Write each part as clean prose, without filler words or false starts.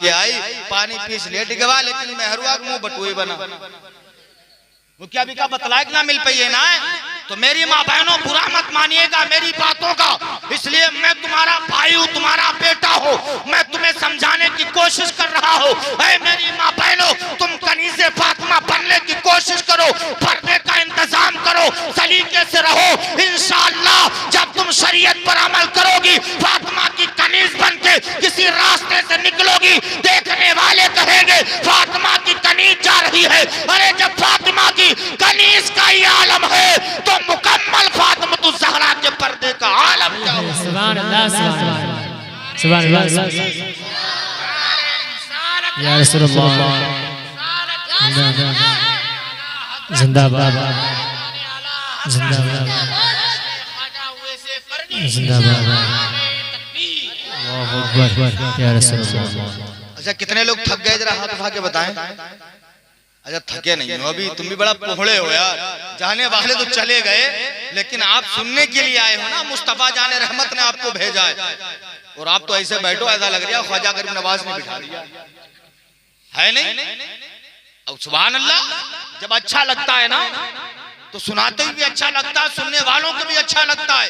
के आई, पानी piece late गवा, लेकिन मेहरुआ मुंह बटुए बना। मुखिया भी का बतलाए ना मिल पाइए ना। तो मेरी माँ बहनों बुरा मत मानिएगा मेरी बातों का, इसलिए मैं तुम्हारा भाई हूँ, तुम्हारा बेटा हूँ, मैं तुम्हें समझाने की कोशिश कर रहा हूँ। मेरी माँ बहनों, तुम कनीज़े फातिमा बनने की कोशिश करो, पर्दे का इंतजाम करो, सलीके से रहो। इंशाअल्लाह जब तुम शरीयत पर अमल करोगी, फातिमा की कनीज बन के किसी रास्ते से निकलोगी, देखने वाले कहेंगे फातिमा की कनीज जा रही है। अरे जब फातिमा की कनीज का ही आलम है तो मुकम्मल फातिमा तो ज़हरा के पर्दे का आलम क्या होगा। सुभान अल्लाह, सुभान अल्लाह या रसूलल्लाह, जिंदाबाद जिंदाबाद जिंदाबाद, अल्लाहू अकबर या रसूलल्लाह। अच्छा कितने लोग थक गए, जरा हाथ उठा के बताएं। अच्छा थके नहीं हो अभी, तुम भी बड़ा पोहड़े हो यार। जाने वाले तो चले गए, लेकिन आप सुनने के लिए आए हो ना। मुस्तफा जाने रहमत ने आपको भेजा है, और आप तो ऐसे बैठो, ऐसा लग रहा है ख्वाजा गरीब नवाज ने बिठा दिया है। नहीं अब सुभान अल्लाह, जब अच्छा लगता है ना तो सुनाते भी अच्छा लगता है, सुनने वालों को भी अच्छा लगता है।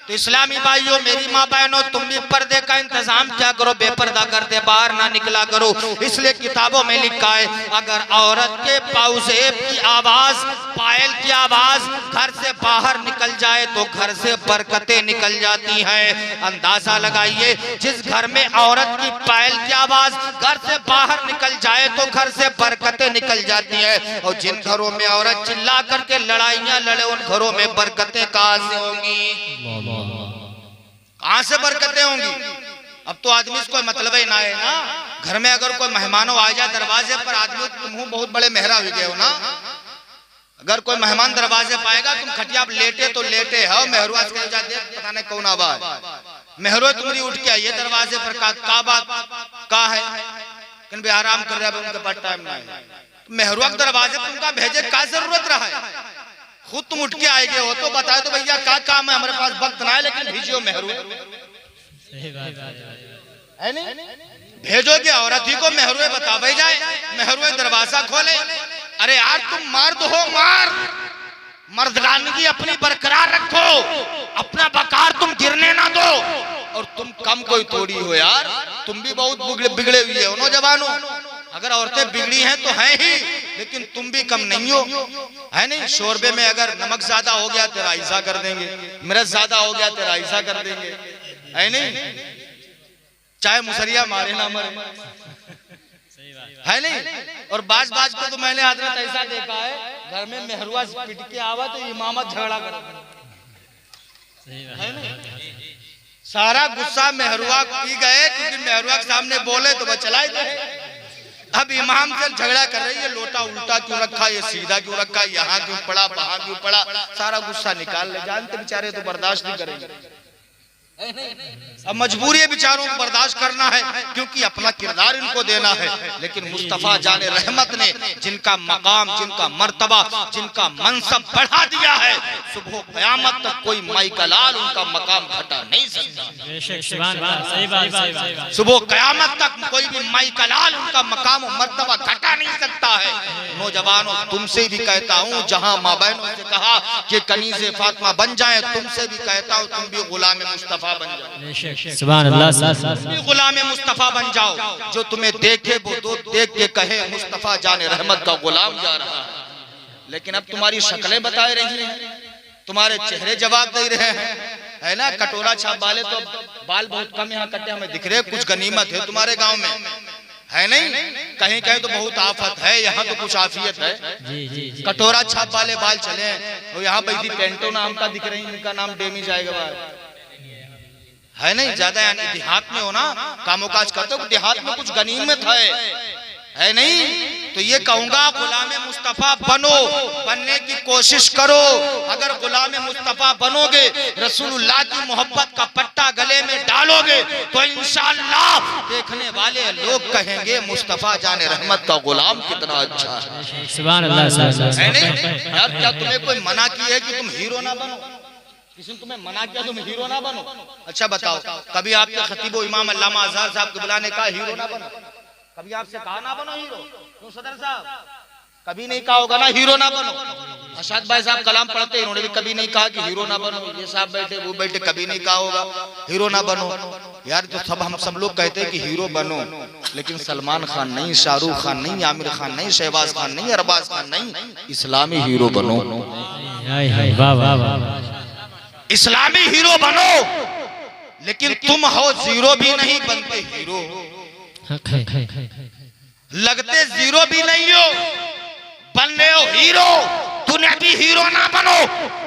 तो इस्लामी भाइयों, मेरी माँ बहनों, तुम भी पर्दे का इंतजाम क्या करो, बेपर्दा करते बाहर ना निकला करो। इसलिए किताबों में लिखा है, अगर औरत के पाउजेब की आवाज, पायल की आवाज घर से बाहर निकल जाए तो घर से बरकतें निकल जाती हैं। अंदाजा लगाइए, जिस घर में औरत की पायल की आवाज घर से बाहर निकल जाए तो घर से बरकतें निकल जाती हैं। और जिन घरों में औरत चिल्ला करके लड़ाइयां लड़े, उन घरों में बरकतें कहां से होंगी, कहां से बरकतें होंगी। अब तो आदमी से कोई मतलब ही ना है ना। घर में अगर कोई मेहमानों आ जाए दरवाजे पर, आदमी तुम बहुत बड़े मेहरा हो गए हो ना। अगर कोई मेहमान दरवाजे पाएगा, तुम खटिया लेटे तो लेटे हो, मेहरुआ से जाते पता नहीं कौन आवाज, मेहरुआ तुम्हारी उठ के आइए दरवाजे पर, का बात का है, कहीं भी आराम कर रहे हैं, उनके पास टाइम ना है। मेहरुआ के दरवाजे पर उनका भेजे का जरूरत रहा है, खुद तुम उठ के आएगे हो तो बताए तो भैया क्या काम है, हमारे पास वक्त ना है, लेकिन भेजियो मेहरू है नहीं, भेजोगे औरत ही को मेहरू बता भाई जाए, मेहरू दरवाजा खोले। अरे यार तुम मर्द हो, मर्दानगी अपनी बरकरार रखो, अपना वकार तुम गिरने ना दो। और तुम कम कोई थोड़ी हो यार, तुम भी बहुत बिगड़े हुए हो नौजवानों। अगर औरतें बिगड़ी हैं तो हैं ही, लेकिन तुम भी कम नहीं हो, है नहीं। शोरबे में अगर नमक ज्यादा हो गया तेरा ऐसा कर देंगे, मिर्च ज्यादा हो गया तेरा ऐसा कर देंगे, है नहीं। चाहे मुसरिया मारे ना मरे, है नहीं। और बाज को तो मैंने हजरत ऐसा देखा है, घर में मेहरुआ पिट के आवा तो इमामत झगड़ा कर, है नहीं। सारा गुस्सा मेहरुआ पी गए, क्योंकि मेहरुआ के सामने बोले तो वह चलाई गए। अब इमाम से झगड़ा कर रही है, लोटा उल्टा क्यों रखा, ये सीधा क्यों रखा, यहाँ क्यों पड़ा, वहां क्यों पड़ा, सारा गुस्सा निकाल ले। जानते बेचारे तो बर्दाश्त नहीं करेंगे, अब मजबूरी है बेचारों को बर्दाश्त करना है, क्योंकि अपना किरदार इनको देना है। लेकिन मुस्तफा जाने रहमत ने जिनका मकाम, जिनका मर्तबा, जिनका मनसब बढ़ा दिया है, सुबह क़यामत तक कोई माई का लाल उनका मकाम घटा नहीं सकता। सुबह क़यामत तक कोई भी माई का लाल उनका मकाम और मर्तबा घटा नहीं सकता है। नौजवानों तुमसे भी कहता हूँ, जहाँ माँ बहनों से कहा कि कनीज़े फातिमा बन जाए, तुमसे भी कहता हूँ तुम भी गुलाम मुस्तफा बन जाओ। सुभान अल्लाह, गुलाम मुस्तफा बन जाओ, जो तुम्हें देखे वो तो देख के कहे मुस्तफा जाने रहमत का गुलाम जा रहा है। लेकिन अब तुम्हारी शक्लें बताए रही हैं, तुम्हारे चेहरे जवाब दे रहे हैं, है ना। कटोरा छाप वाले तो बाल बहुत कम यहाँ कटे हमें दिख रहे, कुछ गनीमत है तुम्हारे गांव में, है नहीं। कहीं कहीं तो बहुत आफत है, यहाँ तो कुछ आफियत है। कटोरा छाप वाले बाल चले, और यहाँ बैठी पेंटो नाम का दिख रही, इनका नाम डेमी जाएगा, है नहीं। ज्यादा यानी देहात में हो ना, कामों काज करते हो, देहात में कुछ गनीमत है नहीं। तो ये कहूंगा गुलाम मुस्तफा बनो, बनने की कोशिश करो। अगर गुलाम मुस्तफा बनोगे, रसूलुल्लाह की मोहब्बत का पट्टा गले में डालोगे, तो इंशाअल्लाह देखने वाले लोग कहेंगे मुस्तफा जाने रहमत का गुलाम कितना अच्छा है। सुभान अल्लाह, है नहीं यार। क्या तुम्हें कोई मना की है कि तुम हीरो ना बनो? किसी ने तुम्हें मना किया तुम हीरो ना बनो? अच्छा बताओ, कभी आपके खतीब इमाम अल्लामा अज़हर साहब क़िबला ने कहा हीरो ना बनो? कभी आपसे कहा ना बनो हीरो? क्यों सदर साहब? कभी नहीं कहा होगा ना हीरो ना बनो। अशाद भाई साहब कलाम पढ़ते, इन्होंने भी कभी नहीं कहा कि हीरो ना बनो। ये साहब बैठे, वो बैठे, कभी नहीं कहा होगा हीरो ना बनो। यार तो हम सब लोग कहते हैं कि हीरो बनो, लेकिन सलमान खान नहीं, शाहरुख खान नहीं, आमिर खान नहीं, शहबाज खान नहीं, अरबाज खान नहीं, इस्लामी हीरो बनो। वाह वाह वाह, इस्लामी हीरो बनो। लेकिन तुम हो जीरो भी नहीं, बनते हीरो। लगते जीरो भी नहीं हो, बन रहे हो हीरो। दुनिया भी हीरो ना बनो,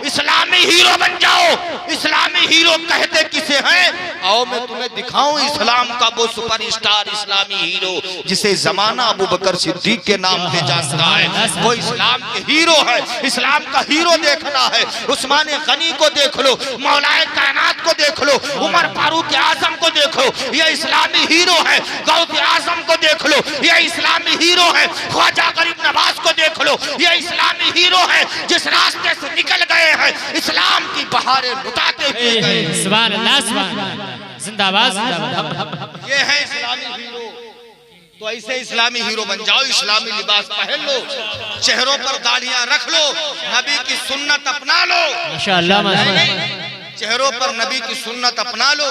इस्लामी हीरो बन जाओ। इस्लामी हीरो कहते किसे हैं? आओ मैं तुम्हें दिखाऊं इस्लाम का वो सुपरस्टार इस्लामी हीरो जिसे जमाना अबू बकर सिद्दीक के नाम से जानता है। वो इस्लाम के हीरो है। इस्लाम का हीरो देखना है, उस्मान गनी को देख लो, मौलाए कायनात को देख लो, उमर फारूक आजम को देख लो, ये इस्लामी हीरो है। गौस आजम को देख लो, ये इस्लामी हीरो है। ख्वाजा गरीब नवाज को देख लो, ये इस्लामी हीरो है। जिस रास्ते से निकल गए हैं, इस्लाम की बहारें लुटाते हुए गए। सुभान अल्लाह, सुभान अल्लाह, जिंदाबाद जिंदाबाद। ये है इस्लामी हीरो। तो ऐसे इस्लामी हीरो बन जाओ। इस्लामी लिबास पहन लो, चेहरों पर दाढ़ियां रख लो, नबी की सुन्नत अपना लो। माशाअल्लाह माशाअल्लाह, चेहरों पर नबी की सुन्नत अपना लो,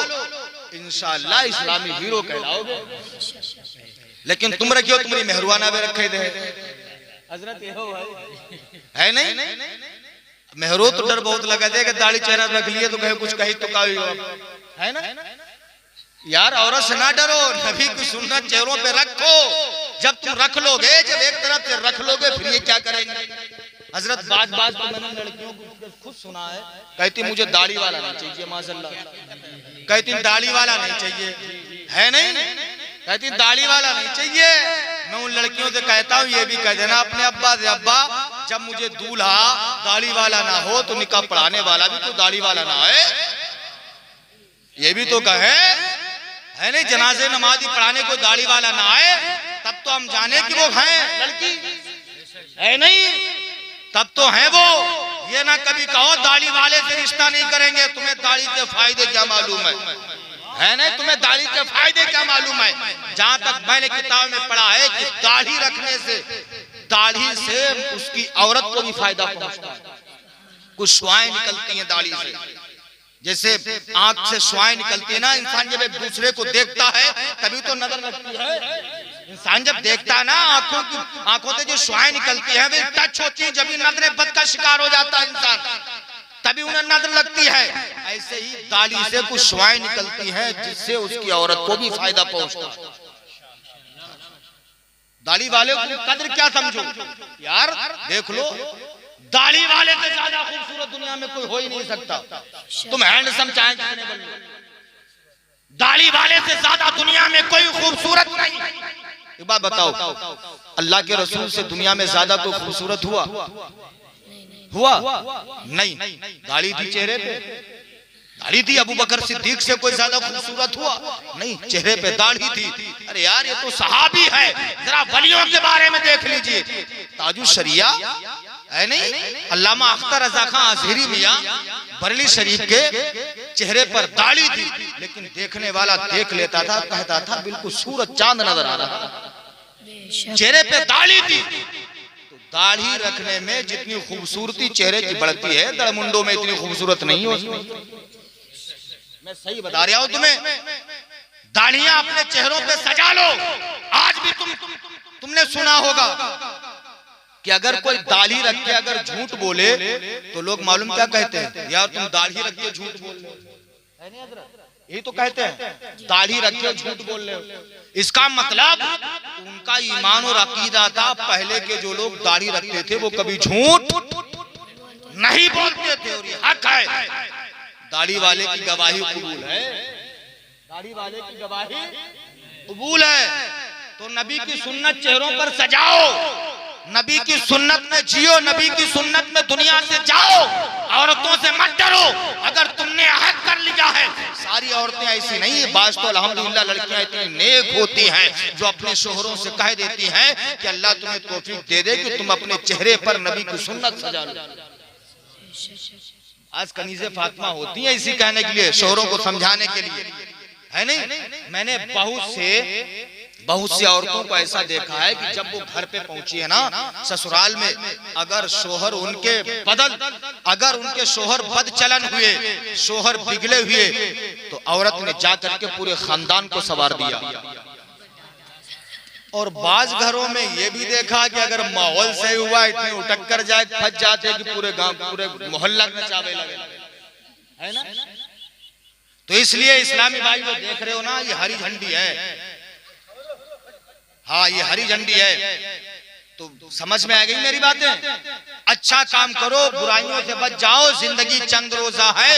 इंशाअल्लाह इस्लामी हीरो कहलाओगे। लेकिन तुम रखियो, तुम्हारी मेहरवाना में रखे दे हजरत ये हो है नहीं। मेहरो तो डर बहुत लगा दे कि दाढ़ी चेहरा रख लिए तो कहे कुछ कही तो कही है ना। यार औरत से ना डरो, नबी की सुन्नत चेहरों पे रखो। जब तुम रख लोगे, जब एक तरफ से रख लोगे, फिर ये क्या करेंगे? हजरत बात बात तो मैंने लड़कियों को खुद सुना है, कहती मुझे दाढ़ी वाला नहीं चाहिए, माशाल्लाह। कहती दाढ़ी वाला नहीं चाहिए, है नहीं, कहती दाढ़ी वाला नहीं चाहिए। मैं उन लड़कियों से कहता हूँ ये भी कह देना अपने अब्बा से, अब्बा जब मुझे दूल्हा दाढ़ी वाला ना हो तो निकाह पढ़ाने वाला भी तो दाढ़ी वाला ना है। ये भी तो कहे, है नहीं, जनाजे नमाजी पढ़ाने को दाढ़ी वाला ना आए, तब तो हम जाने कि वो हैं लड़की, है नहीं, तब तो हैं वो। ये ना कभी कहो दाढ़ी वाले से रिश्ता नहीं करेंगे, तुम्हें दाढ़ी के फायदे क्या मालूम है नहीं, तुम्हें दाढ़ी के फायदे क्या मालूम है? जहां तक मैंने किताब में पढ़ा है कि दाढ़ी रखने से, दाढ़ी से उसकी औरत को भी फायदा पहुंचता है। कुछ श्वाएं निकलती हैं दाढ़ी से, जैसे आंख से श्वाएं निकलती है ना, इंसान जब एक दूसरे को देखता है तभी तो नजर लगती है। इंसान जब देखता है ना, आंखों से जो श्वाएं निकलती है वे टच होती है, जब नजर बद का शिकार हो जाता है इंसान, तभी उन्हें नजर लगती है। ऐसे ही दाढ़ी से कुछ श्वाएं निकलती हैं जिससे उसकी औरत को भी फायदा पहुंचता है। दाढ़ी वाले को कदर क्या समझो यार, देख लो दाढ़ी वाले से ज्यादा खूबसूरत दुनिया में कोई हो ही नहीं सकता। तुम हैंडसम चाहे कितने बन लो, दाढ़ी वाले से ज्यादा दुनिया में कोई खूबसूरत नहीं। एक बात बताओ, अल्लाह के रसूल से दुनिया में ज्यादा कोई खूबसूरत हुआ नहीं। दाढ़ी थी चेहरे पे, दाढ़ी थी। अबू बकर सिद्दीक से कोई ज्यादा खूबसूरत हुआ नहीं, चेहरे पे दाढ़ी थी। अरे यार ये तो सहाबी है, जरा वलियों के बारे में देख लीजिए। ताजु शरिया है नहीं, अल्लामा अख्तर रजा खां अजहरी मियां बरेली शरीफ के चेहरे पर दाढ़ी थी, लेकिन देखने वाला देख लेता था, कहता था बिल्कुल सूरज चांद नजर आ रहा था। चेहरे पे दाढ़ी थी। दाढ़ी रखने में जितनी खूबसूरती चेहरे की बढ़ती है, दड़मुंडों में इतनी खूबसूरत नहीं हो। मैं सही बता रहा हूं तुम्हें। दाढ़ियां अपने चेहरों पे सजा लो। आज भी तुमने सुना होगा कि अगर कोई दाढ़ी रख के अगर झूठ बोले तो लोग मालूम क्या कहते हैं, यार तुम दाढ़ी रख के झूठ बोल रहे हो, यही तो कहते हैं, दाढ़ी रख के झूठ बोल रहे हो। इसका मतलब उनका ईमान और अकीदा था, पहले के जो लोग दाढ़ी रखते थे वो कभी झूठ नहीं बोलते थे, और ये हक है। दाढ़ी वाले की गवाही कबूल है, दाढ़ी वाले की गवाही कबूल है। तो नबी की सुन्नत चेहरों पर सजाओ, नबी की सुन्नत में जियो, नबी की सुन्नत में दुनिया से जाओ, औरतों से मत डरो। अगर तुमने अहद कर लिया है, सारी औरतें ऐसी नहीं है, बाज तो अल्हम्दुलिल्लाह लड़कियां इतनी नेक होती हैं जो अपने शोहरों से कह देती हैं कि अल्लाह तुम्हें तौफीक दे दे कि तुम अपने चेहरे पर नबी की सुन्नत सजा लो। आज कनीज़े फातिमा होती हैं इसी कहने के लिए, शोहरों को समझाने के लिए, है नहीं। मैंने बहुत सी औरतों को ऐसा देखा है कि जब वो घर पे पहुंची है ना ससुराल में, अगर शोहर उनके शोहर बदचलन हुए, शोहर बिगड़े हुए, तो औरत ने जाकर के पूरे खानदान को सवार दिया। और बाज घरों में ये भी देखा कि अगर माहौल सही हुआ, इतने उठक कर जाए, फंस जाते कि पूरे गांव पूरे मोहल्ला नचावे लगे, है ना। तो इसलिए इस्लामी भाई जो देख रहे हो ना, ये हरी झंडी है। हाँ, ये हरी झंडी है। तो समझ में आ गई मेरी बातें। अच्छा काम करो, बुराइयों से बच जाओ। जिंदगी चंद रोजा है,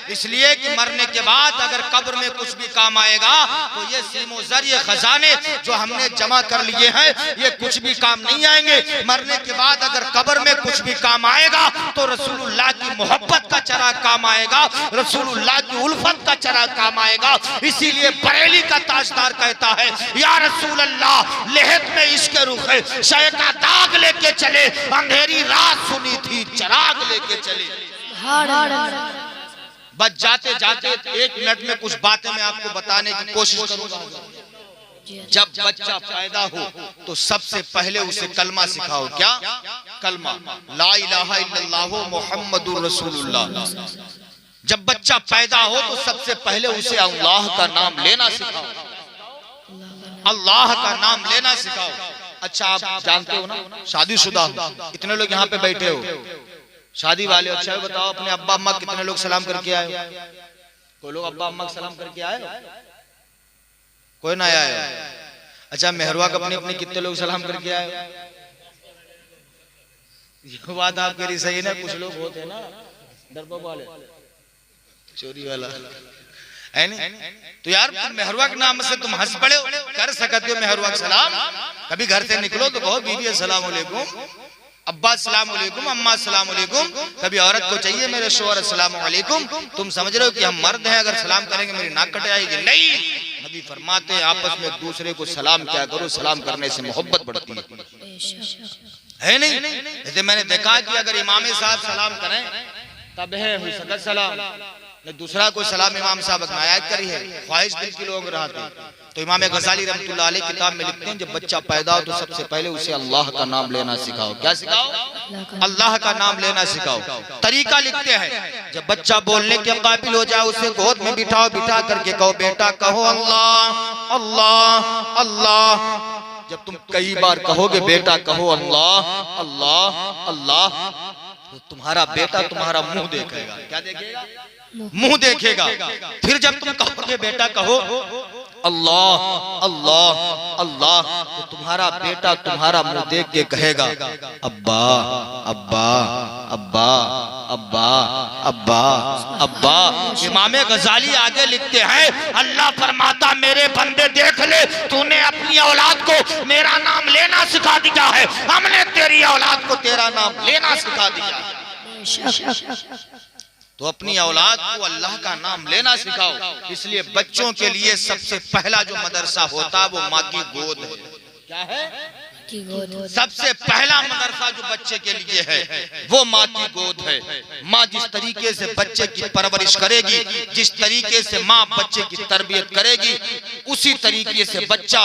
इसलिए कि मरने के बाद अगर कब्र में कुछ भी काम आएगा तो ये सीमो ज़र, ये खजाने जो हमने जमा कर लिए हैं, ये कुछ भी काम नहीं आएंगे। मरने के बाद अगर कब्र में कुछ भी काम आएगा तो रसूलुल्लाह की मोहब्बत का चिराग काम आएगा, रसूलुल्लाह की उल्फत का चिराग काम आएगा। इसीलिए बरेली का ताजदार कहता है, या रसूल अल्लाह, लेहत में इश्क रुख है, शय का दाग लेके चले, अंधेरी रात सुनी थी, चिराग लेके चले। बस जाते जाते 1 मिनट में कुछ बातें मैं आपको बताने की कोशिश करूंगा। जब बच्चा पैदा हो तो सबसे पहले उसे कलमा सिखाओ। क्या कलमा? ला इलाहा इल्लल्लाह मुहम्मदुर रसूलुल्लाह। जब बच्चा पैदा हो तो सबसे पहले उसे अल्लाह का नाम लेना सिखाओ, अल्लाह का नाम लेना सिखाओ। अच्छा, आप जानते हो ना, शादीशुदा हो, इतने लोग यहाँ पे बैठे हो, शादी वाले। अच्छा बताओ, अपने अब्बा अम्मा कितने लोग सलाम करके आए? कोई लोग अब्बा अम्मा सलाम करके आए? कोई ना आया। अच्छा, मेहरवा अपने अपने कितने लोग सलाम करके आए? ये बात आपके लिए सही ना। कुछ लोग होते हैं ना डरपोक वाले, चोरी वाला, है नहीं? तो यार मेहरवा के नाम से तुम हंस पड़े, कर सकते हो मेहरवा का सलाम। कभी घर से निकलो तो कहो बीबी अस्सलाम वालेकुम, अब्बा अस्सलाम वालेकुम, अम्मा अस्सलाम वालेकुम। कभी औरत को चाहिए मेरे शोहर अस्सलाम वालेकुम। तुम समझ रहे हो कि हम मर्द हैं, अगर सलाम करेंगे मेरी नाक कट जाएगी? नहीं, नबी फरमाते हैं आपस में एक दूसरे को सलाम क्या करो, सलाम करने से मोहब्बत बढ़ती है नहीं? जैसे मैंने देखा कि अगर इमाम साहब सलाम करें तब है हुई सकत सलाम, दूसरा कोई सलाम इमाम साहब आयत करी है, ख्वाहिश दिल की लोग रहते। तो इमाम गजाली रहमतुल्लाह अलैह किताब में लिखते हैं, जब बच्चा पैदा हो तो सबसे पहले उसे अल्लाह का नाम लेना सिखाओ। क्या सिखाओ? अल्लाह का नाम लेना सिखाओ। तरीका लिखते हैं, जब बच्चा बोलने के काबिल हो जाए उसे गोद में बिठाओ, बिठा करके कहो बेटा कहो अल्लाह अल्लाह अल्लाह। जब तुम कई बार कहोगे बेटा कहो अल्लाह अल्लाह अल्लाह, तो तुम्हारा बेटा तुम्हारा मुंह देखेगा। क्या देखेगा? मुंह देखेगा। फिर जब तुम कहोगे बेटा कहो अल्लाह अल्लाह अल्लाह, तो तुम्हारा बेटा तुम्हारा मुंह देख के कहेगा अब्बा अब्बा अब्बा अब्बा अब्बा अब्बा। इमाम गजाली आगे लिखते हैं, अल्लाह फरमाता मेरे बंदे देख ले, तूने अपनी औलाद को मेरा नाम लेना सिखा दिया है, हमने तेरी औलाद को तेरा नाम लेना सिखा दिया। तो अपनी औलाद को अल्लाह का नाम लेना सिखाओ। इसलिए बच्चों के लिए सबसे पहला जो मदरसा होता है वो माँ की गोद है। क्या है? सबसे पहला मदरसा जो बच्चे के लिए है वो माँ की गोद है। माँ जिस तरीके से बच्चे की परवरिश करेगी, जिस तरीके से माँ बच्चे की तरबियत करेगी, उसी तरीके से बच्चा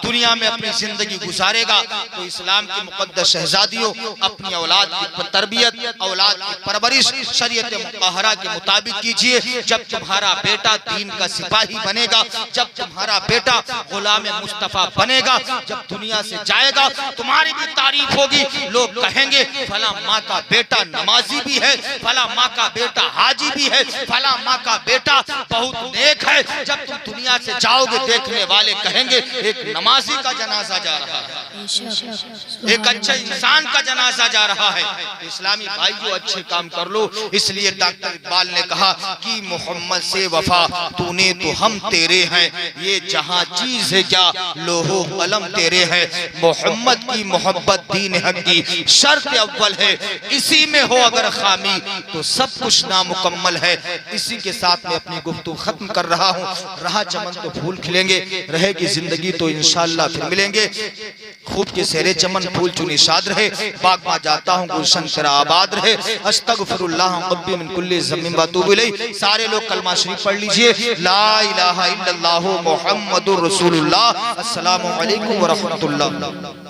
दुनिया में अपनी जिंदगी गुजारेगा। तो इस्लाम की मुक़द्दस शहजादियों, अपनी औलाद की तरबियत, औलाद की परवरिश शरीयत मुतहरा के मुताबिक कीजिए। जब तुम्हारा बेटा दीन का सिपाही बनेगा, जब तुम्हारा बेटा गुलाम मुस्तफा बनेगा, जब दुनिया से जाएगा तुम्हारी भी तारीफ होगी। लोग कहेंगे फला माँ का बेटा नमाजी भी है, फला माँ का बेटा हाजी भी है, फला माँ का बेटा बहुत नेक है। जब तुम दुनिया से जाओगे देखने वाले कहेंगे एक नमाजी का जनाजा जा रहा है, एक अच्छे इंसान का जनाजा जा रहा है। इस्लामी भाई जो अच्छे काम कर लो। इसलिए डॉक्टर इकबाल ने कहा कि मोहम्मद से वफा तूने तो हम तेरे हैं, ये जहाँ चीज है जा लोहो कलम तेरे हैं। मोहम्मद मोहम्मद की मोहब्बत दीन हक की शर्त अव्वल है। इसी में हो अगर खामी तो सब कुछ नामुकम्मल है। इसी के साथ मैं अपनी गुफ्तगू खत्म कर रहा हूँ। रहा चमन तो फूल खिलेंगे, रहेगी जिंदगी तो इंशाअल्लाह फिर मिलेंगे। खूब के सेरे चमन फूल चुनी शाद रहे, बाग में जाता हूँ गुलशन तेरा आबाद रहे। अस्तगफिरुल्लाह रब्बी मिन कुल्ली ज़म्बिन व अतूबु इलैह। सारे लोग कलमा शरीफ पढ़ लीजिए, ला इलाहा इल्लल्लाहु मुहम्मदुर रसूलुल्लाह। अस्सलामु अलैकुम व रहमतुल्लाह।